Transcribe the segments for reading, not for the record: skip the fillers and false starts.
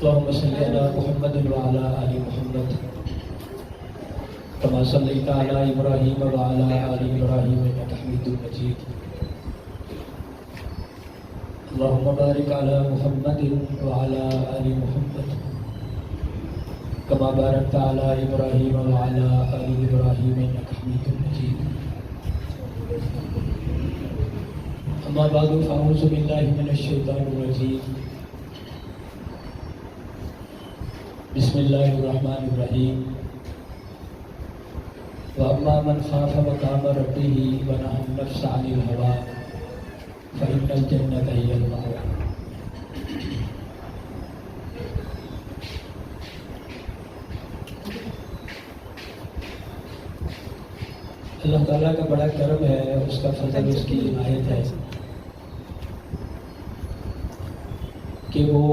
اللهم صل على محمد وعلى آل محمد كما صليت على إبراهيم وعلى آل إبراهيم إنك حميد مجيد. اللهم بارك على محمد وعلى آل محمد كما باركت على إبراهيم وعلى آل إبراهيم إنك حميد مجيد. أما بعد فأعوذ بالله من الشيطان الرجيم. بسم الله الرحمن الرحيم. وأما من خاف مقام ربه ونهى النفس عن الهوى فإن الجنة هي المأوى. اللہ تعالیٰ کا بڑا کرم ہے، اس کا فضل، اس کی عنایت ہے کہ وہ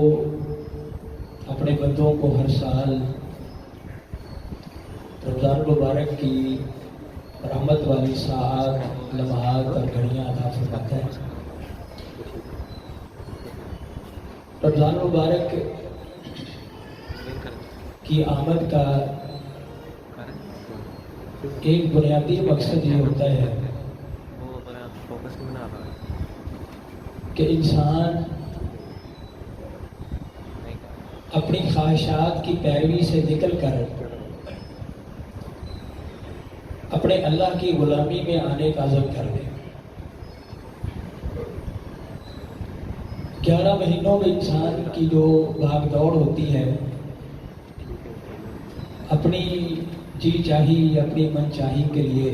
اپنے بندوں کو ہر سال رمضان مبارک کی رحمت والی ساعات، لمحات اور گھڑیاں عطا فرماتا ہے. رمضان مبارک کی آمد کا ایک بنیادی مقصد یہ ہوتا ہے کہ انسان اپنی خواہشات کی پیروی سے نکل کر اپنے اللہ کی غلامی میں آنے کا عزم کر لے. 11 مہینوں میں انسان کی جو بھاگ دوڑ ہوتی ہے، اپنی جی چاہی، اپنی من چاہی کے لیے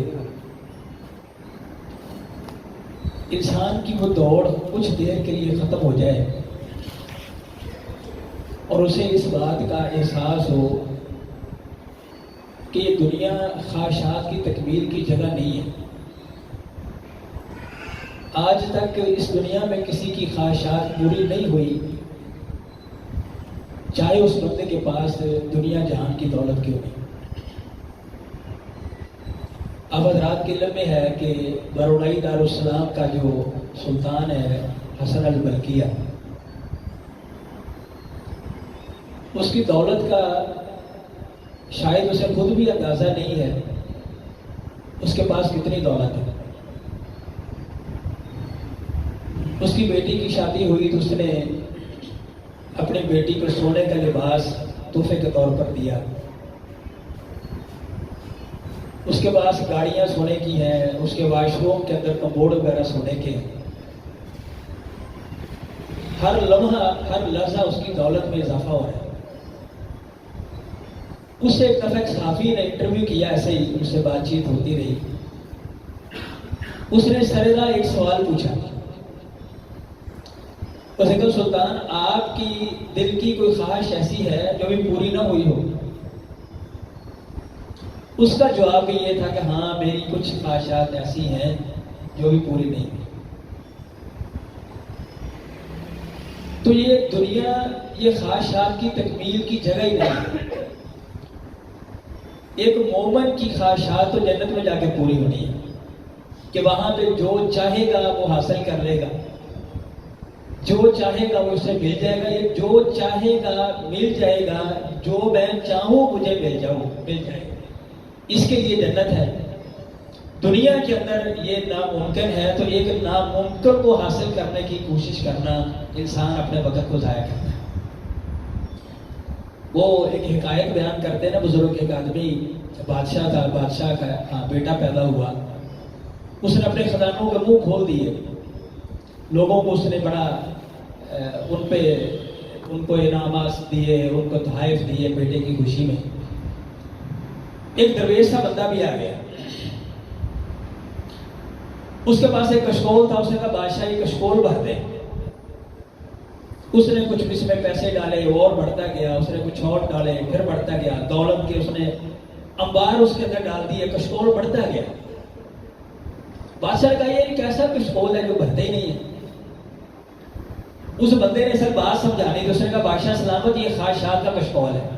انسان کی وہ دوڑ کچھ دیر کے لیے ختم ہو جائے اور اسے اس بات کا احساس ہو کہ یہ دنیا خواہشات کی تکمیل کی جگہ نہیں ہے. آج تک اس دنیا میں کسی کی خواہشات پوری نہیں ہوئی، چاہے اس بندے کے پاس دنیا جہان کی دولت کیوں نہیں. اب حضرات کے علم میں ہے کہ برونائی دارالسلام کا جو سلطان ہے حسن البلقیہ، اس کی دولت کا شاید اسے خود بھی اندازہ نہیں ہے اس کے پاس کتنی دولت ہے. اس کی بیٹی کی شادی ہوئی تو اس نے اپنی بیٹی کو سونے کا لباس تحفے کے طور پر دیا. اس کے پاس گاڑیاں سونے کی ہیں، اس کے واش روم کے اندر کمبوڈ وغیرہ سونے کے ہیں. ہر لمحہ، ہر لحظہ اس کی دولت میں اضافہ ہو رہا ہے. اس سے ایک دفعہ ایک صحافی نے انٹرویو کیا، ایسے ہی اس سے بات چیت ہوتی رہی. اس نے سرراہ ایک سوال پوچھا. اس نے کہا سلطان، آپ کی دل کی کوئی خواہش ایسی ہے جو بھی پوری نہ ہوئی ہو؟ اس کا جواب یہ تھا کہ ہاں، میری کچھ خواہشات ایسی ہیں جو بھی پوری نہیں ہوئی. تو یہ دنیا، یہ خواہشات کی تکمیل کی جگہ ہی نہیں. ایک مومن کی خواہشات تو جنت میں جا کے پوری ہونی ہے کہ وہاں پہ جو چاہے گا وہ حاصل کر لے گا، جو چاہے گا وہ اسے مل جائے گا. یہ جو چاہے گا مل جائے گا، جو میں چاہوں مجھے مل جائے گا. اس کے لیے جنت ہے. دنیا کے اندر یہ ناممکن ہے، تو ایک ناممکن کو حاصل کرنے کی کوشش کرنا، انسان اپنے وقت کو ضائع کرتا ہے. وہ ایک حکایت بیان کرتے ہیں نا بزرگ. ایک آدمی بادشاہ تھا، بادشاہ کا بیٹا پیدا ہوا. اس نے اپنے خزانوں کے منہ کھول دیے. لوگوں کو اس نے بڑا ان کو انعامات دیے، ان کو تحائف دیے بیٹے کی خوشی میں. ایک درویش سا بندہ بھی آ گیا. اس کے پاس ایک کشکول تھا. اس نے کہا بادشاہ یہ کشکول بھر دے. اس نے کچھ اس میں پیسے ڈالے، اور بڑھتا گیا. اس نے کچھ اور ڈالے، پھر بڑھتا گیا. دولت کے اس نے انبار اس کے اندر ڈال دیے، کشکول بڑھتا گیا. بادشاہ نے کہا یہ کیسا کشکول ہے جو بھرتے ہی نہیں ہے. اس بندے نے سر بات سمجھانی تو اس نے کہا بادشاہ سلامت، یہ خواہشات کا کشکول ہے،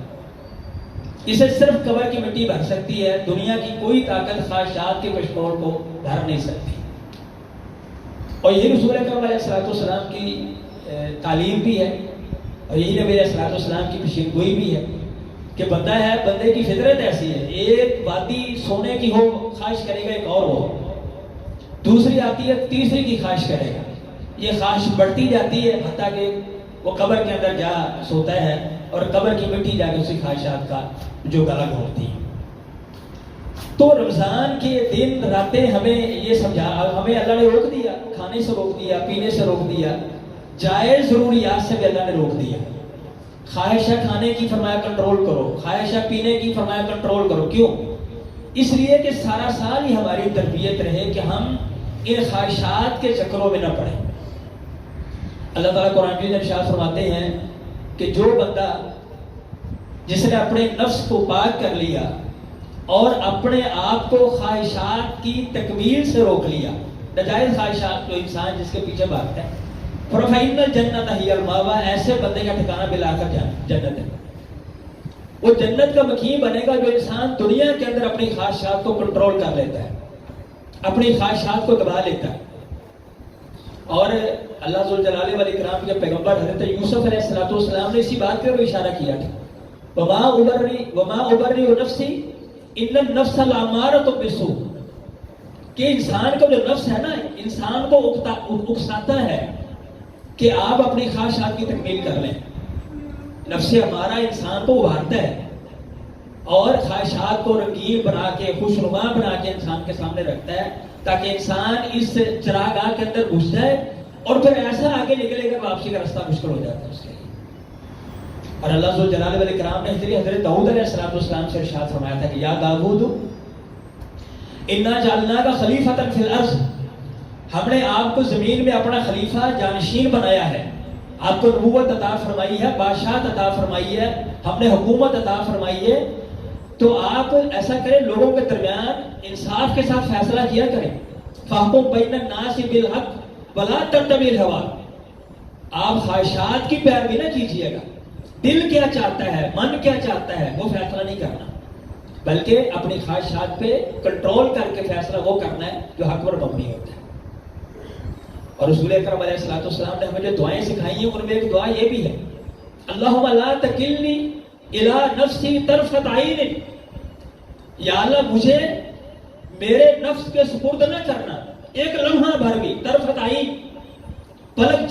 اسے صرف قبر کی مٹی بھر سکتی ہے. دنیا کی کوئی طاقت خواہشات کے کشکول کو بھر نہیں سکتی. اور یہ رسول اکرم علیہ الصلوۃ والسلام کی تعلیم بھی ہے اور یہی نبی علیہ السلام کی پیشین گوئی بھی ہے کہ بندہ ہے، بندے کی فطرت ایسی ہے، ایک وادی سونے کی ہو خواہش کرے گا ایک اور ہو، دوسری آتی ہے تیسری کی خواہش کرے گا، یہ خواہش بڑھتی جاتی ہے حتیٰ کہ وہ قبر کے اندر جا سوتا ہے اور قبر کی مٹی جا کے اسی خواہشات کا جو گلا گھونٹتی ہے۔ تو رمضان کے دن راتیں ہمیں یہ سمجھا، ہمیں اللہ نے روک دیا، کھانے سے روک دیا، پینے سے روک دیا، جائز ضروریات سے بھی اللہ نے روک دیا۔ خواہشہ کھانے کی فرمایا کنٹرول کرو، خواہشہ پینے کی فرمایا کنٹرول کرو۔ کیوں؟ اس لیے کہ سارا سال ہی ہماری تربیت رہے کہ ہم ان خواہشات کے چکروں میں نہ پڑیں۔ اللہ تعالیٰ قرآن میں ارشاد فرماتے ہیں کہ جو بندہ جس نے اپنے نفس کو پاک کر لیا اور اپنے آپ کو خواہشات کی تکمیل سے روک لیا، ناجائز خواہشات، جو انسان جس کے پیچھے بھاگتا ہے، فَإِنَّ الْجَنَّةَ هِيَ الْمَأْوَىٰ، ایسے بندے کا ٹھکانہ بلا کر جنت ہے۔ وہ جنت کا مکین بنے گا جو انسان دنیا کے اندر اپنی خواہشات کو کنٹرول کر لیتا ہے، اپنی خواہشات کو دبا لیتا ہے۔ اور اللہ ذوالجلال والاکرام کے پیغمبر حضرت یوسف علیہ السلام نے اسی بات پر اشارہ کیا تھا، وَمَا أُبَرِّئُ نَفْسِي إِنَّ النَّفْسَ لَأَمَّارَةٌ بِالسُّوءِ، کہ انسان کا جو نفس ہے نا، انسان کو اکساتا ہے کہ آپ اپنی خواہشات کی تکمیل کر لیں۔ نفس ہمارا انسان کو ابھارتا ہے اور خواہشات کو رنگین بنا کے، خوشنما بنا کے انسان کے سامنے رکھتا ہے تاکہ انسان اس چراگاہ کے اندر گھس جائے اور پھر ایسا آگے نکلے گا واپسی کا رستہ مشکل ہو جاتا ہے اس کے لیے۔ اور اللہ ذوالجلال والاکرام نے حضرت داؤد علیہ السلام سے ارشاد فرمایا تھا کہ یا داؤد انا جعلناک خلیفۃ فی الارض، ہم نے آپ کو زمین میں اپنا خلیفہ جانشین بنایا ہے، آپ کو نبوت عطا فرمائی ہے، بادشاہت عطا فرمائی ہے، ہم نے حکومت عطا فرمائی ہے، تو آپ ایسا کریں لوگوں کے درمیان انصاف کے ساتھ فیصلہ کیا کریں۔ فاحکم بین الناس بالحق ولا تتبع الہویٰ، آپ خواہشات کی پیروی نہ کیجیے گا، دل کیا چاہتا ہے، من کیا چاہتا ہے وہ فیصلہ نہیں کرنا، بلکہ اپنی خواہشات پہ کنٹرول کر کے فیصلہ وہ کرنا ہے جو حق پر مبنی ہوتا ہے۔ اور رسول اکرم علیہ السلام نے ہمیں جو دعائیں سکھائی ہیں ان میں ایک دعا یہ بھی ہے، اللہم لا تکلنی الی نفسی طرفۃ عین، یا اللہ مجھے میرے نفس کے سپرد نہ کرنا ایک لمحہ بھر بھی، طرفۃ عین، پلک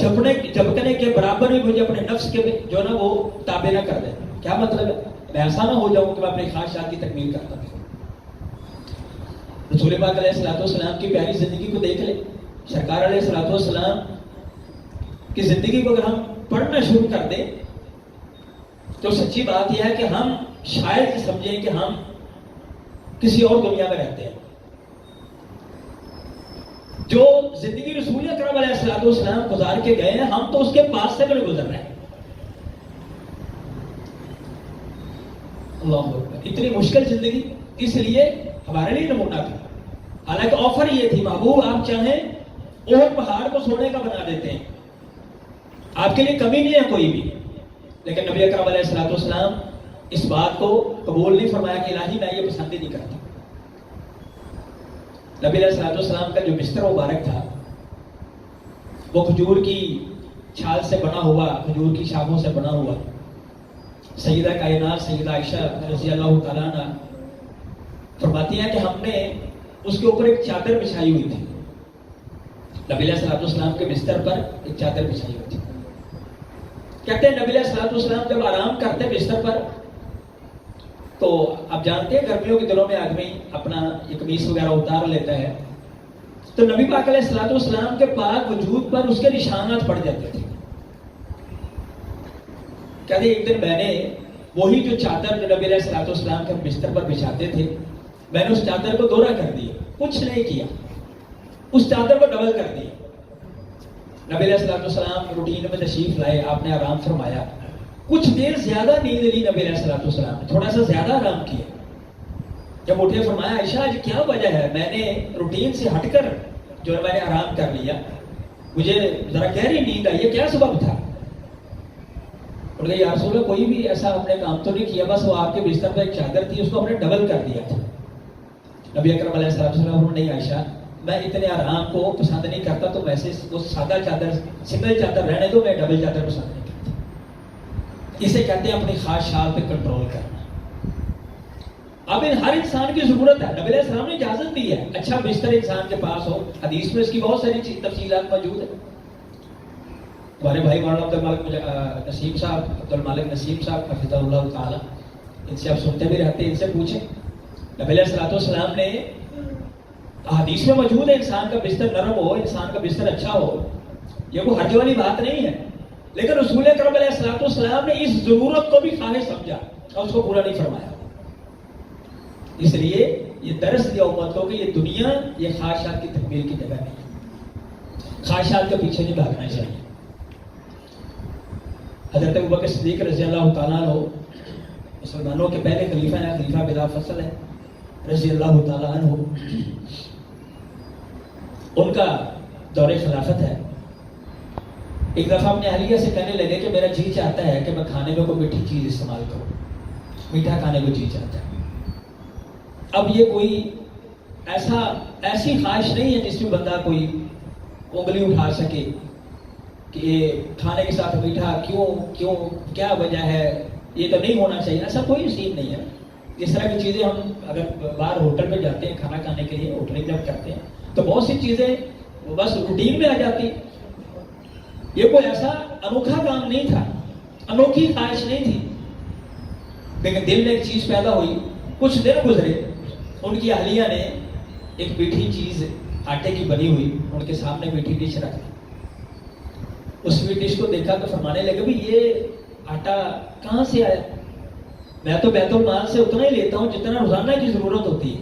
جھپکنے کے برابر بھی مجھے اپنے نفس کے جو نا وہ تابع نہ کر دے۔ کیا مطلب ہے؟ میں ایسا نہ ہو جاؤں کہ میں اپنی خواہشات کی تکمیل کرتا ہوں۔ رسول پاک علیہ السلام کی پیاری زندگی کو دیکھ لیں، سرکار علیہ السلام کی زندگی کو اگر ہم پڑھنا شروع کر دیں تو سچی بات یہ ہے کہ ہم شاید سمجھیں کہ ہم کسی اور دنیا میں رہتے ہیں۔ جو زندگی رسول اکرم علیہ السلام گزار کے گئے ہیں، ہم تو اس کے پاس سے بھی گزر رہے ہیں۔ اللہ اکبر، اتنی مشکل زندگی اس لیے ہمارے لیے نمونہ تھا۔ حالانکہ آفر یہ تھی، محبوب آپ چاہیں اور پہاڑ کو سونے کا بنا دیتے ہیں، آپ کے لیے کمی نہیں ہے کوئی بھی، لیکن نبی اکرم علیہ السلام اس بات کو قبول نہیں فرمایا کہ الہی میں یہ پسند ہی نہیں کرتا۔ نبی علیہ السلام کا جو بستر مبارک تھا وہ کھجور کی چھال سے بنا ہوا، کھجور کی شاخوں سے بنا ہوا۔ سیدہ کائنات سیدہ عائشہ رضی اللہ تعالیٰ عنہ فرماتی ہیں کہ ہم نے اس کے اوپر ایک چادر بچھائی ہوئی تھی، نبی علیہ السلام کے بستر پر ایک چادر بچھائی ہوئی تھی۔ کہتے ہیں نبی علیہ السلام جب آرام کرتے بستر پر تو آپ جانتے ہیں گرمیوں کے دنوں میں آدمی اپنا یہ قمیص وغیرہ اتار لیتا ہے، تو نبی پاک علیہ السلام کے پاک وجود پر اس کے نشانات پڑ جاتے تھے۔ کہتے ہیں ایک دن میں نے وہی جو چادر جو نبی علیہ السلام کے بستر پر بچھاتے تھے، میں نے اس چادر کو دوہرا کر دیا، کچھ نہیں کیا، اس چادر کو ڈبل کر دیا۔ نبی علیہ السلام روٹین میں تشریف لائے، آپ نے آرام فرمایا، کچھ دیر زیادہ نیند لی نبی علیہ السلام نے، تھوڑا سا زیادہ آرام کیا۔ جب اٹھے فرمایا عائشہ آج کیا وجہ ہے؟ میں نے روٹین سے ہٹ کر جو میں نے آرام کر لیا، مجھے ذرا گہری نیند آئی، یہ کیا سبب تھا؟ انہوں نے یا رسول اللہ کوئی بھی ایسا ہم نے کام تو نہیں کیا، بس وہ آپ کے بستر پر ایک چادر تھی اس کو ہم نے ڈبل کر دیا تھا۔ نبی اکرم علیہ السلام نہیں عائشہ میں اتنے آرام کو پسند نہیں کرتا، تو ویسے وہ سادہ چادر سنگل چادر رہنے دو، میں ڈبل چادر پسند نہیں کرتا۔ اسے کہتے ہیں اپنی خواہشات پہ کنٹرول کرنا. اب ہر انسان کی ضرورت ہے. نبی علیہ السلام نے اجازت دی ہے اچھا بستر انسان کے پاس ہو. حدیث میں اس کی بہت ساری تفصیلات موجود ہیں. ہمارے بھائی مولانا عبد المالک نسیم صاحب حفظہ اللہ تعالی، ان سے آپ سنتے بھی رہتے ہیں، ان سے پوچھیں. نبی علیہ السلام نے حدیث میں موجود ہے انسان کا بستر نرم ہو، انسان کا بستر اچھا ہو، یہ کوئی حرج والی بات نہیں ہے. لیکن رسول اکرم علیہ السلام نے اس ضرورت کو بھی خواہش سمجھا اور اس کو پورا نہیں فرمایا. اس لیے یہ درس دیا امت کو کہ یہ دنیا یہ خواہشات کی تکمیل کی جگہ نہیں، خواہشات کے پیچھے نہیں بھاگنا چاہیے. حضرت ابوبکر صدیق رضی اللہ تعالیٰ عنہ مسلمانوں کے پہلے خلیفہ ہیں، خلیفہ بلا فصل ہے رضی اللہ تعالیٰ عنہ. ان کا دور خلافت ہے. ایک دفعہ اپنے اہلیہ سے کہنے لگے کہ میرا جی چاہتا ہے کہ میں کھانے میں کوئی میٹھی چیز استعمال کروں، میٹھا کھانے کو جی چاہتا ہے. اب یہ کوئی ایسی خواہش نہیں ہے جس میں بندہ کوئی انگلی اٹھا سکے کہ یہ کھانے کے ساتھ میٹھا کیوں کیا وجہ ہے، یہ تو نہیں ہونا چاہیے. ایسا کوئی سین نہیں ہے. اس طرح کی چیزیں ہم اگر باہر ہوٹل پہ جاتے ہیں کھانا کھانے کے لیے، ہوٹل جب کرتے ہیں تو بہت سی چیزیں بس روٹین میں آ جاتی. یہ کوئی ایسا انوکھا کام نہیں تھا، انوکھی خواہش نہیں تھی. لیکن دل میں ایک چیز پیدا ہوئی. کچھ دن گزرے، ان کی اہلیہ نے ایک میٹھی چیز آٹے کی بنی ہوئی ان کے سامنے میٹھی ڈش رکھ دی. اس میٹھی ڈش کو دیکھا تو فرمانے لگے بھی یہ آٹا کہاں سے آیا؟ میں تو بیت المال سے اتنا ہی لیتا ہوں جتنا روزانہ کی ضرورت ہوتی ہے،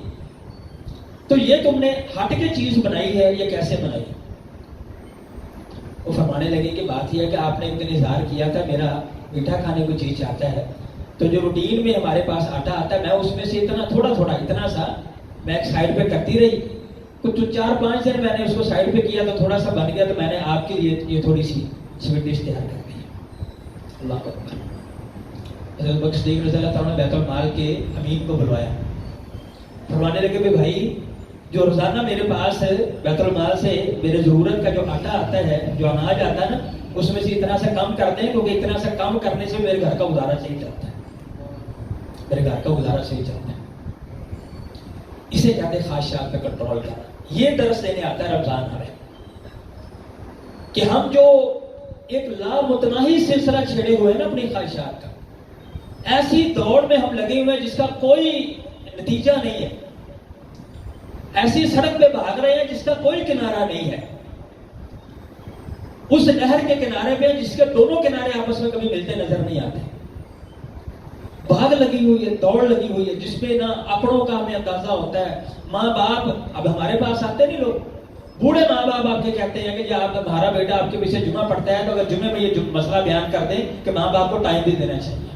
تو یہ تم نے ہٹ کے چیز بنائی ہے، یہ کیسے بنائی؟ وہ فرمانے لگے کہ بات یہ ہے کہ آپ نے ایک دن اظہار کیا تھا میرا میٹھا کھانے کو جی چاہتا ہے، تو جو روٹین میں ہمارے پاس آٹا آتا ہے میں اس میں سے اتنا سا میں ایک سائڈ پہ کرتی رہی. کچھ 4-5 دن میں نے اس کو سائڈ پہ کیا تو تھوڑا سا بن گیا، تو میں نے آپ کے لیے یہ تھوڑی سی سویٹ ڈش تیار کر دی. اللہ اکبر. حضرت بکر صدیق رضی اللہ تعالیٰ نے بیت المال کے امین کو بلوایا. فرمانے لگے کہ بھائی جو روزانہ میرے پاس بیت المال سے میرے ضرورت کا جو آٹا آتا ہے، جو اناج آتا ہے نا، اس میں سے اتنا سا کم کر دیں، کیونکہ اتنا سا کم کرنے سے میرے گھر کا گزارا صحیح چلتا ہے، میرے گھر کا گزارا صحیح چلتا ہے. اسے کہتے ہیں خواہشات پہ کنٹرول کرنا. یہ درس دینے آتا ہے رمضان ہمیں کہ ہم جو ایک لامتناہی سلسلہ چھیڑے ہوئے ہیں نا اپنی خواہشات کا، ایسی دوڑ میں ہم لگے ہوئے ہیں جس کا کوئی نتیجہ نہیں ہے، ایسی سڑک پہ بھاگ رہے ہیں جس کا کوئی کنارہ نہیں ہے، اس نہر کے کنارے پہ جس کے دونوں کنارے آپس میں کبھی ملتے نظر نہیں آتے. بھاگ لگی ہوئی ہے، دوڑ لگی ہوئی ہے جس پہ نہ اپنوں کا ہمیں اندازہ ہوتا ہے. ماں باپ اب ہمارے پاس آتے نہیں، لوگ بوڑھے ماں باپ آپ کے کہتے ہیں کہ جی آپ ہمارا بیٹا آپ کے پیچھے جمعہ پڑھتا ہے تو اگر جمعے میں یہ مسئلہ بیان کر دیں کہ ماں باپ کو ٹائم بھی دینا چاہیے.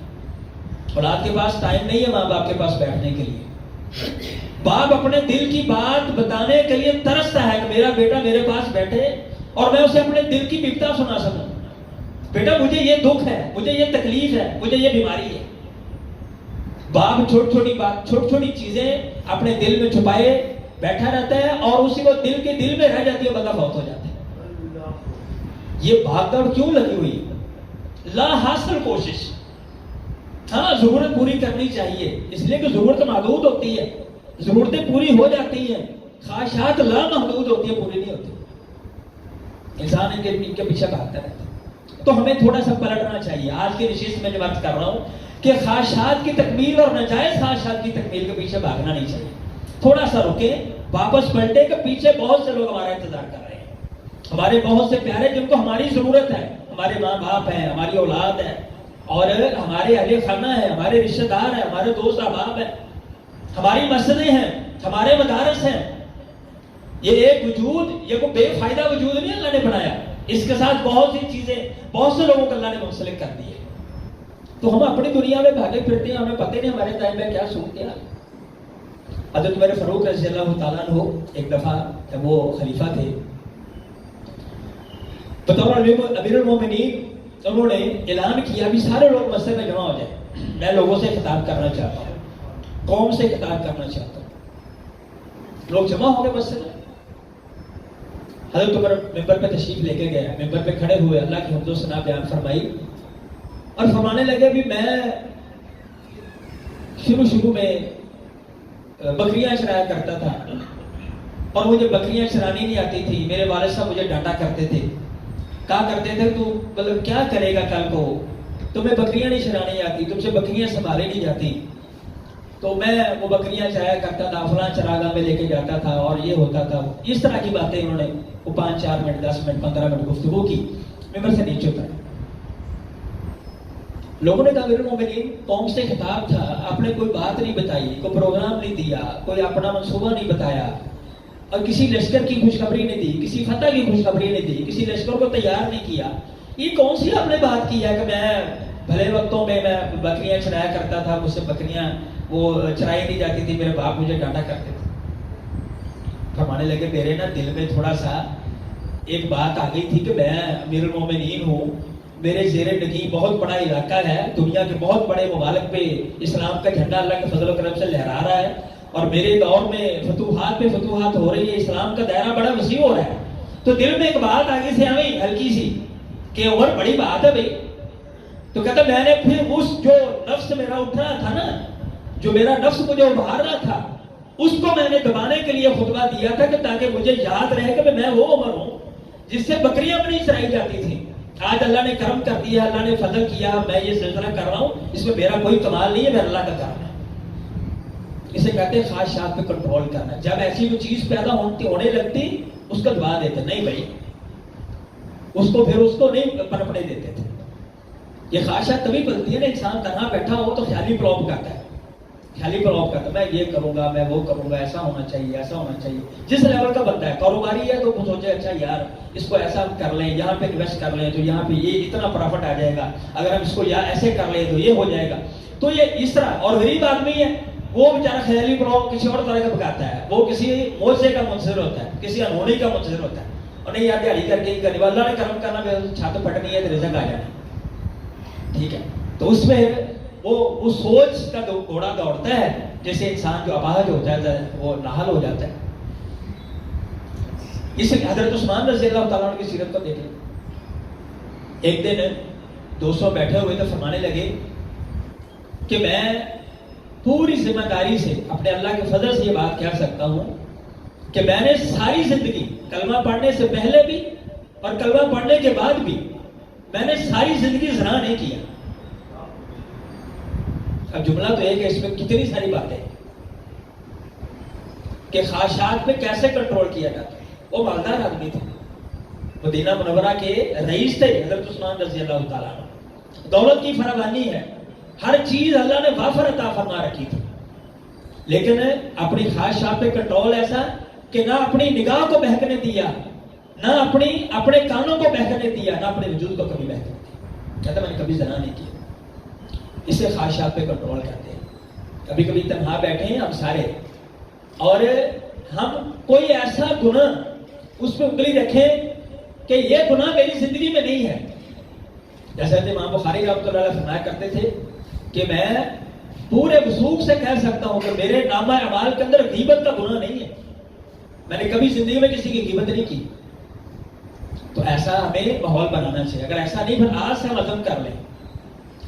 اولاد کے پاس ٹائم نہیں ہے ماں باپ کے پاس بیٹھنے کے لیے. باپ اپنے دل کی بات بتانے کے لیے ترستا ہے کہ میرا بیٹا میرے پاس بیٹھے اور میں اسے اپنے دل کی بپتا سنا سکوں. بیٹا مجھے یہ دکھ ہے، مجھے یہ تکلیف ہے، مجھے یہ بیماری ہے. باپ چھوٹی چھوٹی چیزیں اپنے دل میں چھپائے بیٹھا رہتا ہے اور اسی کو دل کے دل میں رہ جاتی ہے، بندہ فوت ہو جاتا ہے. یہ بھاگ دوڑ کیوں لگی ہوئی؟ لا حاصل کوشش. ہاں ضرورت پوری کرنی چاہیے، اس لیے کہ ضرورت محدود ہوتی ہے، ضرورتیں پوری ہو جاتی ہیں. خواہشات لا محدود ہوتی ہیں، پوری نہیں ہوتی. انسان ان کے پیچھے بھاگتا رہتا ہے. تو ہمیں تھوڑا سا پلٹنا چاہیے. آج کی نشست میں جو بات کر رہا ہوں کہ خواہشات کی تکمیل اور ناجائز خواہشات کی تکمیل کے پیچھے بھاگنا نہیں چاہیے. تھوڑا سا رکیں، واپس پلٹے کہ پیچھے بہت سے لوگ ہمارا انتظار کر رہے ہیں. ہمارے بہت سے پیارے جن کو ہماری ضرورت ہے، ہمارے ماں باپ ہیں، ہماری اولاد ہے، اور ہمارے اہل خانہ ہیں، ہمارے رشتہ دار ہیں، ہمارے دوست احباب ہیں، ہماری مسجدیں ہیں، ہمارے مدارس ہیں. یہ ایک وجود، یہ کوئی بے فائدہ وجود نہیں اللہ نے بنایا. اس کے ساتھ بہت سی چیزیں بہت سے لوگوں کو اللہ نے منسلک کر دی ہے. تو ہم اپنی دنیا میں بھاگے پھرتے ہیں، ہمیں پتہ نہیں ہمارے ٹائم میں کیا صورت ہے. حضرت عمر فاروق رضی اللہ تعالیٰ عنہ ایک دفعہ جب وہ خلیفہ تھے، بطور امیر المومنین انہوں نے اعلان کیا بھی سارے لوگ مسجد میں جمع ہو جائیں، میں لوگوں سے خطاب کرنا چاہتا ہوں، قوم سے خطاب کرنا چاہتا ہوں. لوگ جمع ہو گئے مسجد میں. حضرت عمر ممبر پہ تشریف لے کے گیا، ممبر پہ کھڑے ہوئے، اللہ کی حمد و ثنا بیان فرمائی اور فرمانے لگے بھی میں شروع میں بکریاں چرایا کرتا تھا اور مجھے بکریاں چرانی نہیں آتی تھی. میرے والد صاحب مجھے ڈانٹا کرتے تھے, کہا کرتے تھے تو مطلب کیا کرے گا کل کو, تمہیں بکریاں نہیں چرانی آتی, تم سے بکریاں سنبھالی نہیں جاتی. تو میں وہ بکریاں چرایا کرتا تھا, فلاں چراگاہ میں لے کے جاتا تھا اور یہ ہوتا تھا. اس طرح کی باتیں انہوں نے وہ 5-4 منٹ 10 منٹ 15 منٹ گفتگو کی. ممبر سے نیچے اترا. لوگوں نے کہا میرے مومنین قوم سے خطاب تھا, آپ نے کوئی بات نہیں بتائی, کوئی پروگرام نہیں دیا, کوئی اپنا منصوبہ نہیں بتایا, اور کسی لشکر کی خوشخبری نہیں دی, کسی فتح کی خوشخبری نہیں دی, کسی لشکر کو تیار نہیں کیا. یہ کون سی آپ نے بات کی ہے کہ میں بھلے وقتوں میں بکریاں چرایا کرتا تھا, مجھ سے بکریاں وہ چرائی نہیں جاتی تھی, میرے باپ مجھے ڈانٹا کرتے تھے. فرمانے لگے میرے نا دل میں تھوڑا سا ایک بات آ گئی تھی کہ میں امیر المومنین ہوں, میرے زیر نگین بہت بڑا علاقہ ہے, دنیا کے بہت بڑے ممالک پہ اسلام کا جھنڈا اللہ کے فضل و کرم سے لہرا رہا ہے, اور میرے دور میں فتوحات پہ فتوحات ہو رہی ہے, اسلام کا دائرہ بڑا وسیع ہو رہا ہے. تو دل میں ایک بات آگے سے آئی ہلکی سی کہ عمر بڑی بات ہے بھائی. تو کہتا میں نے پھر اس جو نفس میرا اٹھ رہا تھا نا, جو میرا نفس مجھے ابھار رہا تھا, اس کو میں نے دبانے کے لیے خطبہ دیا تھا کہ تاکہ مجھے یاد رہے کہ میں وہ عمر ہوں جس سے بکریاں بھی نہیں چرائی جاتی تھی. آج اللہ نے کرم کر دیا, اللہ نے فضل کیا, میں یہ سلسلہ کر رہا ہوں, اس میں میرا کوئی کمال نہیں ہے, میرا اللہ کا کرم ہے. اسے کہتے ہیں خواہشات پہ کنٹرول کرنا. جب ایسی کوئی چیز پیدا ہونے لگتی اس کو دبا دیتے, نہیں بھائی اس کو نہیں پنپنے دیتے تھے. یہ خواہشات تبھی پلتی ہے نا, انسان تنہا بیٹھا ہو تو خیالی پروپ کرتا ہے, میں یہ کروں گا, میں وہ کروں گا, ایسا ہونا چاہیے, ایسا ہونا چاہیے. جس لیول کا بنتا ہے, کاروباری ہے تو وہ سوچے اچھا یار اس کو ایسا کر لیں, یہاں پہ انویسٹ کر لیں تو یہاں پہ یہ اتنا پروفٹ آ جائے گا, اگر ہم اس کو ایسے کر لیں تو یہ ہو جائے گا. تو یہ اس طرح. اور غریب آدمی ہے وہ بیچارہ خیالی پروپ کسی اور طرح کا پکاتا ہے, وہ کسی موزے کا منتظر ہوتا ہے, کسی انہونی کا منتظر ہوتا ہے, اور نہیں یار دیہڑی کر کے کرنے والا نے کرم کرنا, چھت پھٹنی ہے تو رزق آ جانا. ٹھیک ہے, تو اس میں وہ سوچ کا گھوڑا دوڑتا ہے, جیسے انسان جو اپاہج ہو جاتا ہے وہ ناحل ہو جاتا ہے. اس حضرت عثمان رضی اللہ تعالیٰ عنہ کی سیرت کو دیکھیں. ایک دن دوستوں بیٹھے ہوئے تو فرمانے لگے کہ میں پوری ذمہ داری سے اپنے اللہ کے فضل سے یہ بات کہہ سکتا ہوں کہ میں نے ساری زندگی کلمہ پڑھنے سے پہلے بھی اور کلمہ پڑھنے کے بعد بھی میں نے ساری زندگی زنا نہیں کیا. اب جملہ تو ایک ہے, اس میں کتنی ساری باتیں کہ خواہشات پہ کیسے کنٹرول کیا جاتا ہے. وہ مالدار آدمی تھے, مدینہ منورہ کے رئیس تھے حضرت عثمان رضی اللہ تعالیٰ عنہ. دولت کی فراوانی ہے, ہر چیز اللہ نے وافر عطا فرما رکھی تھی, لیکن اپنی خواہشات پہ کنٹرول ایسا کہ نہ اپنی نگاہ کو بہکنے دیا, نہ اپنے کانوں کو بہکنے دیا, نہ اپنے وجود کو کبھی بہکنے دیا. کہتا میں نے کبھی زنا نہیں کیا. اسے خواہشات پہ کنٹرول کرتے ہیں. کبھی کبھی تنہا بیٹھے ہیں ہم سارے, اور ہم کوئی ایسا گناہ اس پہ انگلی رکھیں کہ یہ گناہ میری زندگی میں نہیں ہے. جیسے امام بخاری رحمۃ اللہ علیہ فرمایا کرتے تھے کہ میں پورے وثوق سے کہہ سکتا ہوں کہ میرے نامہ اعمال کے اندر غیبت کا گناہ نہیں ہے, میں نے کبھی زندگی میں کسی کی غیبت نہیں کی. تو ایسا ہمیں ماحول بنانا چاہیے. اگر ایسا نہیں پھر آج سے ہم عزم کر لیں,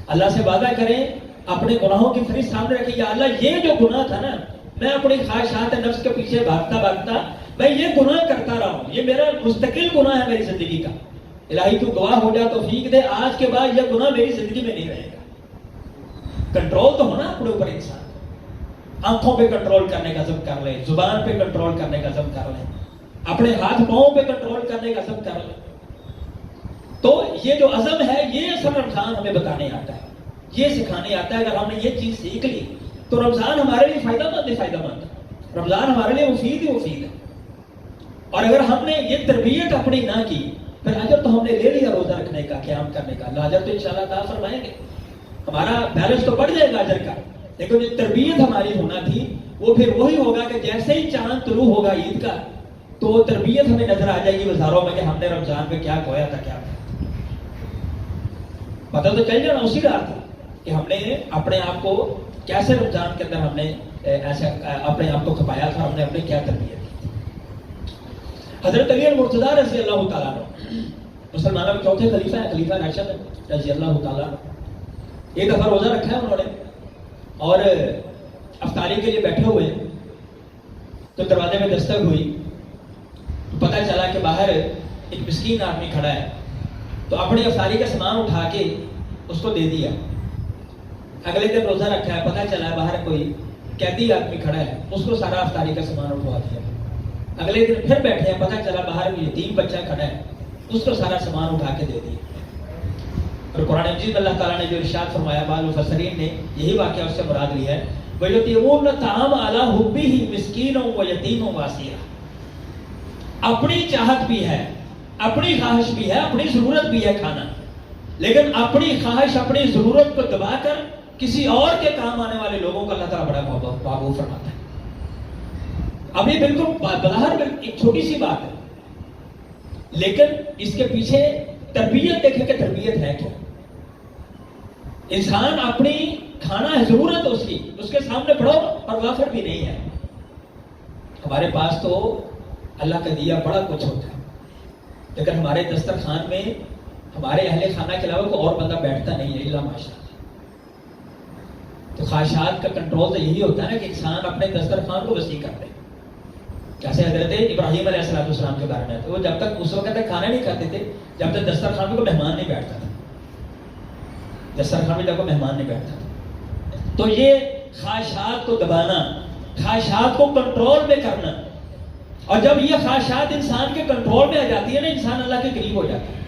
اللہ سے وعدہ کریں, اپنے گناہوں کی فہرست سامنے رکھیں, یا اللہ یہ جو گناہ تھا نا, میں اپنی خواہشات نفس کے پیچھے بھاگتا میں یہ گناہ کرتا رہا ہوں, یہ میرا مستقل گناہ ہے میری زندگی کا. الہی تو گواہ ہو جا, توفیق دے, آج کے بعد یہ گناہ میری زندگی میں نہیں رہے گا. کنٹرول تو ہونا اپنے اوپر انسان. آنکھوں پہ کنٹرول کرنے کا عزم کر لیں, زبان پہ کنٹرول کرنے کا عزم کر لیں, اپنے ہاتھ پاؤں پہ کنٹرول کرنے کا عزم کر لیں. تو یہ جو عزم ہے یہ اصل رمضان ہمیں بتانے آتا ہے, یہ سکھانے آتا ہے. اگر ہم نے یہ چیز سیکھ لی تو رمضان ہمارے لیے فائدہ مند ہے. رمضان ہمارے لیے مفید ہے. اور اگر ہم نے یہ تربیت اپنی نہ کی, پھر اجر تو ہم نے لے لیا روزہ رکھنے کا, قیام کرنے کا, اللہ اجر تو انشاءاللہ تعالیٰ فرمائیں گے, ہمارا بیلنس تو بڑھ جائے گا اجر کا. لیکن جو تربیت ہماری ہونا تھی وہ پھر وہی ہوگا کہ جیسے ہی چاند طلوع ہوگا عید کا تو تربیت ہمیں نظر آ جائے گی بازاروں میں کہ ہم نے رمضان میں کیا کھویا تھا, کیا پتہ تو چل جانا اسی رات تھا کہ ہم نے اپنے آپ کو کیسے رمضان کے اندر ہم نے ایسے اپنے آپ کو کھپایا تھا, ہم نے اپنے کیا تربیت کی. حضرت علی المرتضیٰ رضی اللہ تعالیٰ عنہ مسلمانوں کے چوتھے خلیفہ ہیں, خلیفہ راشد رضی اللہ تعالیٰ عنہ. ایک دفعہ روزہ رکھا ہے انہوں نے اور افطاری کے لیے بیٹھے ہوئے تو دروازے میں دستک ہوئی، پتہ چلا کہ باہر ایک مسکین آدمی کھڑا ہے، تو اپنی افطاری کا سامان اٹھا کے اس کو دے دیا۔ اگلے دن روزہ رکھا ہے، پتہ چلا باہر کوئی قیدی آدمی کھڑا ہے، اس کو سارا افطاری کا سامان اٹھوا دیا۔ اگلے دن پھر بیٹھے ہیں، پتہ چلا باہر کوئی یتیم بچہ کھڑا ہے، اس کو سارا سامان اٹھا کے دے دیا۔ اور قرآن مجید اللہ تعالیٰ نے جو ارشاد فرمایا، بعض مفسرین نے یہی واقعہ اس سے مراد لیا ہے، وَيُطْعِمُونَ الطَّعَامَ عَلَىٰ حُبِّهِ مِسْكِينًا وَيَتِيمًا وَأَسِيرًا۔ اپنی چاہت بھی ہے، اپنی خواہش بھی ہے، اپنی ضرورت بھی ہے کھانا، لیکن اپنی خواہش اپنی ضرورت کو دبا کر کسی اور کے کام آنے والے لوگوں کو اللہ تعالیٰ بڑا محبوب فرماتا ہے۔ اب یہ بالکل بظاہر ایک چھوٹی سی بات ہے، لیکن اس کے پیچھے تربیت دیکھیں کہ تربیت ہے کیا۔ انسان اپنی کھانا ہے، ضرورت اس کی، اس کے سامنے پڑھو اور وافر بھی نہیں ہے۔ ہمارے پاس تو اللہ کا دیا بڑا کچھ ہوتا ہے، لیکن ہمارے دسترخوان میں ہمارے اہل خانہ کے علاوہ کوئی اور بندہ بیٹھتا نہیں ہے الا ماشاء اللہ۔ تو خواہشات کا کنٹرول تو یہی ہوتا ہے کہ انسان اپنے دسترخوان کو وسیع کر دے۔ جیسے حضرت ابراہیم علیہ السلام کے بارے میں ہے، وہ جب تک اس وقت تک کھانا نہیں کھاتے تھے جب تک دسترخوان میں کوئی مہمان نہیں بیٹھتا تھا، دسترخوان میں جب کوئی مہمان نہیں بیٹھتا تھا۔ تو یہ خواہشات کو دبانا، خواہشات کو کنٹرول میں کرنا، اور جب یہ خواہشات انسان کے کنٹرول میں آ جاتی ہے نا، انسان اللہ کے قریب ہو جاتا ہے۔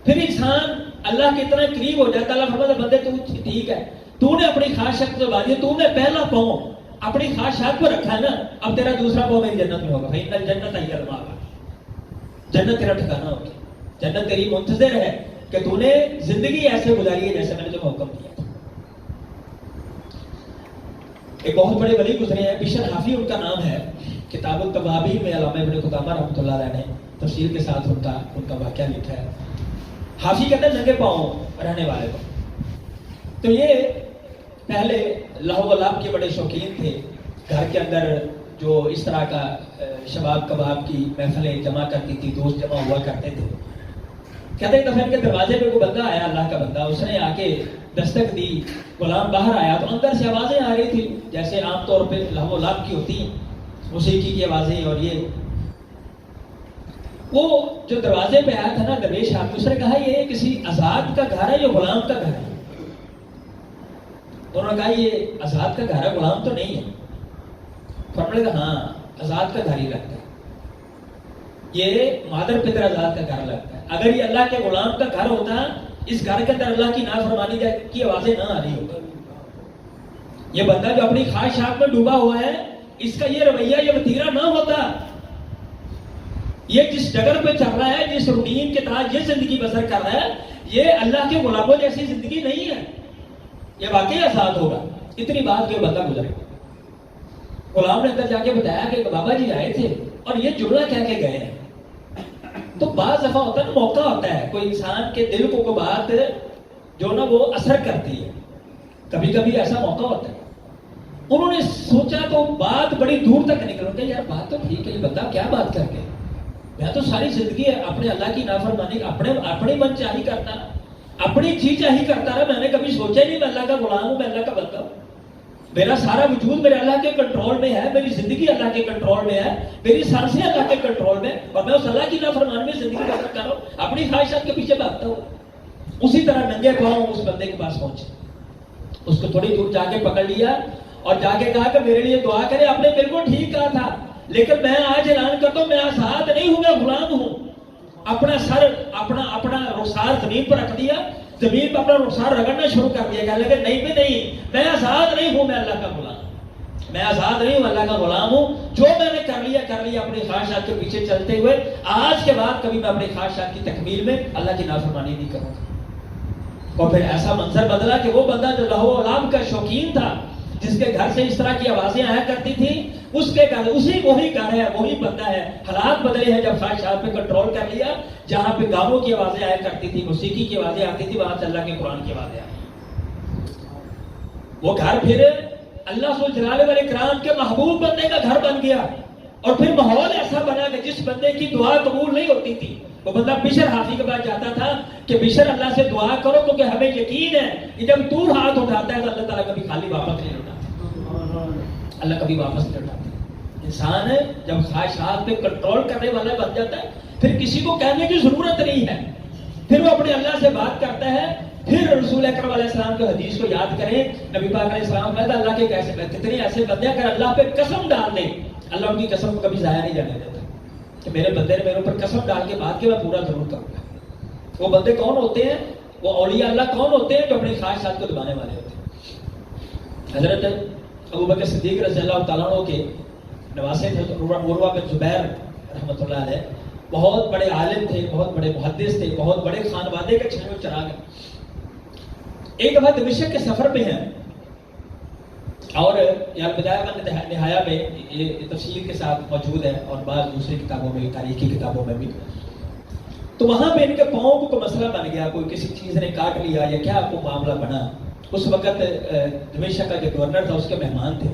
پھر انسان اللہ کے اتنا قریب ہو جاتا ہے، اللہ فرماتا ہے بندے تو ٹھیک ہے، تو نے اپنی خواہشات کو دبا دیا، تو نے پہلا پاؤں اپنی خواہشات کو رکھا ہے نا، اب تیرا دوسرا پاؤں میری جنت میں ہوگا۔ بھائی جنت ہی الماء، جنت تیرا ٹھکانا ہوگی، جنت تیری منتظر ہے کہ تو نے زندگی ایسے گزاری ہے جیسے میں نے تمہیں حکم دیا تھا۔ ایک بہت بڑے ولی گزرے ہیں، بشر حافی ان کا نام ہے، کتاب التوابین میں علامہ ابن قدامہ رحمۃ اللہ علیہ نے تفسیر کے ساتھ ان کا واقعہ لکھا ہے۔ حافی کہتے ہیں ننگے پاؤں رہنے والے کو۔ تو یہ پہلے لہو و لعب کے بڑے شوقین تھے، گھر کے اندر جو اس طرح کا شباب کباب کی محفلیں جمع کرتی تھی، دوست جمع ہوا کرتے تھے۔ کہتے ہیں دفعہ ان کے دروازے پہ کوئی بندہ آیا، اللہ کا بندہ، اس نے آ کے دستک دی، غلام باہر آیا تو اندر سے آوازیں آ رہی تھی جیسے عام طور پہ لہو و لعب کی ہوتی ہیں، موسیقی کی آوازیں، اور یہ وہ جو دروازے پہ آیا تھا نا درویش آدمی، اس نے کہا یہ کسی آزاد کا گھر ہے یا غلام کا گھر ہے؟ انہوں نے کہا یہ آزاد کا گھر ہے، غلام تو نہیں ہے۔ فرمانے کہا ہاں آزاد کا گھر ہی لگتا ہے، یہ مادر پدر آزاد کا گھر لگتا ہے۔ اگر یہ اللہ کے غلام کا گھر ہوتا، اس گھر کے اندر اللہ کی نافرمانی کی آوازیں نہ آ رہی ہوتی۔ یہ بندہ جو اپنی خواہشات میں ڈوبا ہوا ہے، اس کا یہ رویہ، یہ وتیرہ نہ ہوتا، یہ جس جگہ پہ چل رہا ہے، جس روٹین کے تحت یہ زندگی بسر کر رہا ہے، یہ اللہ کے غلاموں جیسی زندگی نہیں ہے، یہ واقعی آزاد ہوگا۔ اتنی بات کہ بندہ گزرے، غلام نے اندر جا کے بتایا کہ بابا جی آئے تھے اور یہ جملہ کہہ کے گئے ہیں۔ تو بعض دفعہ ہوتا ہے نا، موقع ہوتا ہے کوئی انسان کے دل کو کوئی بات جو نا وہ اثر کرتی ہے، کبھی کبھی ایسا موقع ہوتا ہے۔ انہوں نے سوچا تو بات بڑی دور تک نکل گئی، یار بات تو ٹھیک ہے، یہ بندہ کیا بات کر کے، میں تو ساری زندگی اپنے اللہ کی نافرمانی اپنے من چاہی کرتا، اپنی جی چاہی کرتا رہا، میں نے کبھی سوچا نہیں میں اللہ کا غلام ہوں، میں اللہ کا بندہ ہوں، میرا سارا وجود میرے اللہ کے کنٹرول میں ہے، میری زندگی اللہ کے کنٹرول میں ہے، میری سانسیں اللہ کے کنٹرول میں، اور میں اس اللہ کی نافرمانی میں زندگی بسر کر رہا ہوں، اپنی خواہشات کے پیچھے بھاگتا ہوں۔ اسی طرح ننگے پاؤں اس بندے کے پاس پہنچے، اس کو تھوڑی دور جا کے پکڑ لیا اور جا کے کہا کہ میرے لیے دعا کرے۔ آپ نے بالکل ٹھیک کہا تھا، لیکن میں آج اعلان کرتا ہوں میں آزاد نہیں ہوں، میں غلام ہوں۔ اپنا سر اپنا رخسار زمین پر رکھ دیا، زمین پر اپنا رخسار رگڑنا شروع کر دیا، کہنے لگے نہیں بھی نہیں، میں آزاد نہیں ہوں، میں اللہ کا غلام، میں آزاد نہیں ہوں، اللہ کا غلام ہوں۔ جو میں نے کر لیا اپنی خواہشات کے پیچھے چلتے ہوئے، آج کے بعد کبھی میں اپنی خواہشات کی تکمیل میں اللہ کی نافرمانی نہیں کروں گا۔ اور پھر ایسا منظر بدلا کہ وہ بندہ جو لہو و لعب کا شوقین تھا، جس کے گھر سے اس طرح کی آوازیں آیا کرتی تھی، اس کے گھر وہی گھر ہے، وہی بندہ ہے۔ حالات بدلے ہیں جب خواہشات پہ کنٹرول کر لیا، جہاں پہ گانوں کی آوازیں آیا کرتی تھی، موسیقی کی آوازیں آتی تھی، وہاں سے اللہ کے قرآن کی آوازیں آئی۔ وہ گھر پھر اللہ ذو الجلال والاکرام کے محبوب بندے کا گھر بن گیا، اور پھر ماحول ایسا بنا کہ جس بندے کی دعا قبول نہیں ہوتی تھی، وہ بندہ بشر حافی کے پاس جاتا تھا کہ بشر اللہ سے دعا کرو کیونکہ ہمیں یقین ہے کہ جب تو ہاتھ اٹھاتا ہے تو اللہ تعالیٰ کبھی خالی واپس نہیں لوٹاتا، اللہ کبھی واپس نہیں لوٹاتا۔ انسان جب خواہشات پہ کنٹرول کرنے والا بن جاتا ہے پھر کسی کو کہنے کی ضرورت نہیں ہے، پھر وہ اپنے اللہ سے بات کرتا ہے۔ پھر رسول اکرم علیہ السلام کی حدیث کو یاد کریں، نبی پاک علیہ السلام کہتا اللہ کے کیسے کتنے ایسے بندے اگر اللہ پہ قسم ڈال دیں اللہ ان کی قسم کو کبھی ضائع نہیں جانے دیتا کہ میرے بندے نے میرے اوپر قسم ڈال کے بات کے میں پورا ضرور کروں گا۔ وہ بندے کون ہوتے ہیں؟ وہ اولیاء اللہ کون ہوتے ہیں؟ جو اپنی خواہشات کو دبانے والے ہوتے ہیں۔ حضرت ابوبکر صدیق رضی اللہ تعالیٰ عنہ کے نواسے تھے عروہ بن زبیر رحمۃ اللہ علیہ، بہت بڑے عالم تھے، بہت بڑے محدث تھے، بہت بڑے خانوادے کے چھوٹے چراغ ہیں۔ ایک دفعہ دمشق کے سفر پہ ہیں اور یار بدایہ و نہایہ میں یہ تفصیل کے ساتھ موجود ہے اور بعض دوسری کتابوں میں، تاریخی کتابوں میں بھی، تو وہاں پہ ان کے پاؤں کو کوئی مسئلہ بن گیا، کوئی کسی چیز نے کاٹ لیا یا کیا کوئی معاملہ بنا۔ اس وقت دمشق کا جو گورنر تھا اس کے مہمان تھے،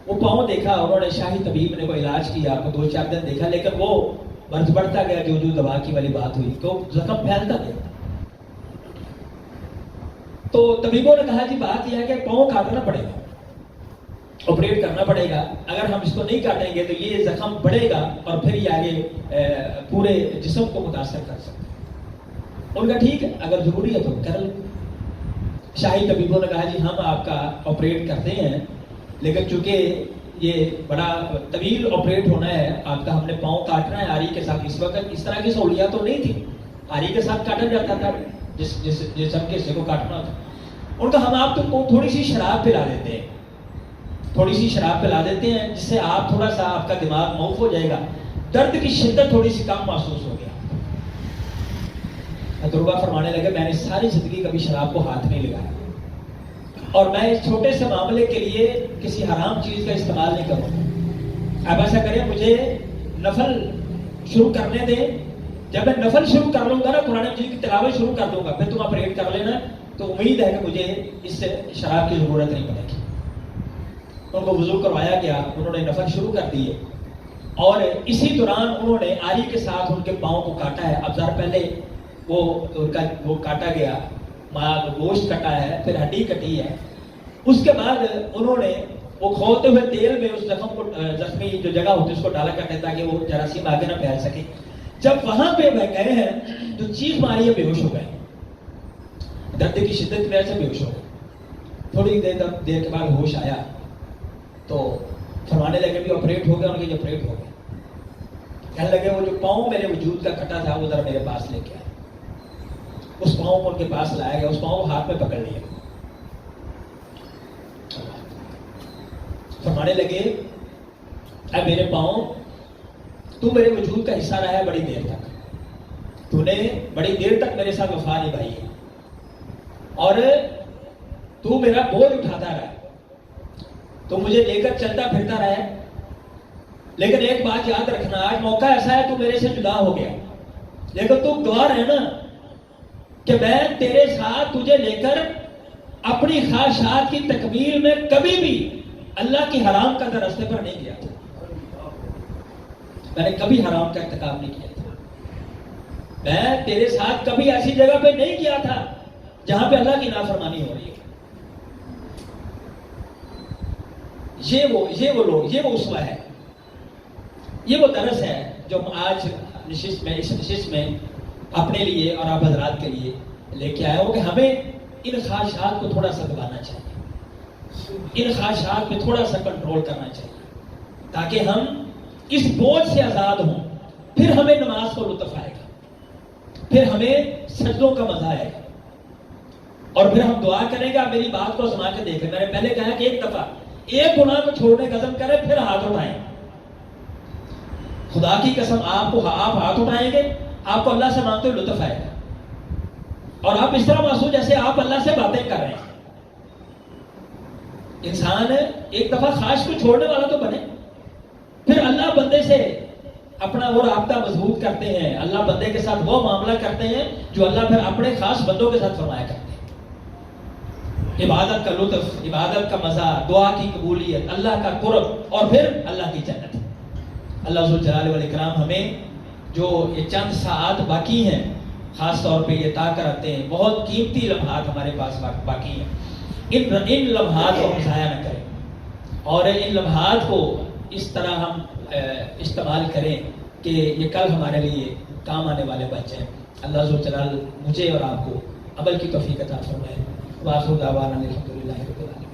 وہ پاؤں دیکھا، انہوں نے شاہی طبیب نے کوئی علاج کیا، کو 2-4 دن دیکھا، لیکن وہ مرض بڑھتا گیا، جو دوا کی والی بات ہوئی تو زخم پھیلتا گیا۔ تو طبیبوں نے کہا جی بات یہ ہے کہ پاؤں کاٹنا پڑے گا، آپریٹ کرنا پڑے گا، اگر ہم اس کو نہیں کاٹیں گے تو یہ زخم بڑھے گا اور پھر یہ آگے پورے جسم کو متاثر کر سکتا ہے۔ ان کا ٹھیک ہے، اگر ضروری ہے تو کر لیں۔ شاہی طبیبوں نے کہا جی ہم آپ کا آپریٹ کرتے ہیں، لیکن چونکہ یہ بڑا طویل آپریٹ ہونا ہے آپ کا، ہم نے پاؤں کاٹنا ہے آری کے ساتھ۔ اس وقت اس طرح کی سہولیات تو نہیں تھی، آری کے ساتھ کاٹا جاتا تھا جس سب کے حصے کو کاٹنا ہوتا۔ ان کا ہم آپ کو تھوڑی سی شراب پلا دیتے ہیں، تھوڑی سی شراب پلا دیتے ہیں جس سے آپ تھوڑا سا آپ کا دماغ معاف ہو جائے گا، درد کی شدت تھوڑی سی کم محسوس ہو گیا۔ تجربہ فرمانے لگے میں نے ساری زندگی کبھی شراب کو ہاتھ نہیں لگایا اور میں اس چھوٹے سے معاملے کے لیے کسی حرام چیز کا استعمال نہیں کروں گا۔ اب ایسا کریں مجھے نفل شروع کرنے دیں، جب میں نفل شروع کر لوں گا نا قرآن مجید کی تلاوت شروع کر دوں گا، پھر تم آپریٹ کر لینا، تو امید ہے کہ مجھے اس سے شراب کی ضرورت نہیں پڑے گی۔ ان کو وضو کروایا گیا، انہوں نے نفل شروع کر دیے اور اسی دوران انہوں نے آری کے ساتھ ان کے پاؤں کو کاٹا ہے۔ اب ذرا پہلے وہ کاٹا گیا، گوشت کٹا ہے، پھر ہڈی کٹی ہے، اس کے بعد انہوں نے وہ کھولتے ہوئے تیل میں اس زخم کو، زخمی جو جگہ ہوتی ہے اس کو ڈالا کرتے تاکہ وہ جراثیم آگے نہ پھیل سکے۔ جب وہاں پہ وہ گئے ہیں تو چیخ ماری ہے، بے ہوش ہو گئے، درد کی شدت کی وجہ سے بے ہوش ہو گئے۔ تھوڑی دیر کے بعد ہوش آیا تو فرمانے لگے بھی آپریٹ ہو گیا، ان کے جو آپریٹ ہو گیا، کہنے لگے وہ جو پاؤں میرے وجود کا کٹا تھا وہ ذرا میرے پاس لے کے آئے۔ اس پاؤں کو ان کے پاس لایا گیا، اس پاؤں کو ہاتھ میں پکڑ لیا، فرمانے لگے اے میرے پاؤں، تو میرے وجود کا حصہ رہا ہے بڑی دیر تک، تو نے بڑی دیر تک میرے ساتھ وفا نبھائی ہے اور تو میرا بوجھ اٹھاتا رہا، تو مجھے لے کر چلتا پھرتا رہا ہے، لیکن ایک بات یاد رکھنا، آج موقع ایسا ہے تو میرے سے جدا ہو گیا، لیکن تو دعا رہنا کہ میں تیرے ساتھ تجھے لے کر اپنی خواہشات کی تکمیل میں کبھی بھی اللہ کی حرام کا راستے پر نہیں گیا تھا، میں نے کبھی حرام کا ارتکاب نہیں کیا تھا، میں تیرے ساتھ کبھی ایسی جگہ پہ نہیں گیا تھا جہاں پہ اللہ کی نافرمانی ہو رہی ہے۔ یہ وہ لوگ، یہ وہ اسوہ ہے، یہ وہ درس ہے جو ہم آج اس نشست میں اپنے لیے اور آپ حضرات کے لیے لے کے آئے ہو کہ ہمیں ان خواہشات کو تھوڑا سا دبانا چاہیے، ان خواہشات پہ تھوڑا سا کنٹرول کرنا چاہیے تاکہ ہم اس بوجھ سے آزاد ہوں، پھر ہمیں نماز کو لطف آئے گا، پھر ہمیں سجدوں کا مزہ آئے گا اور پھر ہم دعا کریں گا میری بات کو سما کے دیکھیں۔ میں نے پہلے کہا کہ ایک دفعہ ایک گناہ کو چھوڑنے کا عزم کریں پھر ہاتھ اٹھائیں، خدا کی قسم آپ ہاتھ اٹھائیں گے، آپ کو اللہ سے مانگتے ہوئے لطف آئے گا اور آپ اس طرح محسوس جیسے آپ اللہ سے باتیں کر رہے ہیں۔ انسان ایک دفعہ خواہش کو چھوڑنے والا تو بنے، پھر اللہ بندے سے اپنا وہ رابطہ مضبوط کرتے ہیں، اللہ بندے کے ساتھ وہ معاملہ کرتے ہیں جو اللہ پھر اپنے خاص بندوں کے ساتھ فرمایا کرتے ہیں۔ عبادت کا لطف، عبادت کا مزہ، دعا کی قبولیت، اللہ کا قرب اور پھر اللہ کی جنت۔ اللہ ذوالجلال والاکرام ہمیں جو یہ چند ساعات باقی ہیں، خاص طور پہ یہ طے کراتے ہیں، بہت قیمتی لمحات ہمارے پاس باقی ہیں، ان لمحات کو ہم ضائع نہ کریں اور ان لمحات کو اس طرح ہم استعمال کریں کہ یہ کل ہمارے لیے کام آنے والے بن جائیں۔ اللہ ذو الجلال مجھے اور آپ کو عمل کی توفیق عطا فرمائے۔ وآخر دعوانا الحمدللہ رب العالمین۔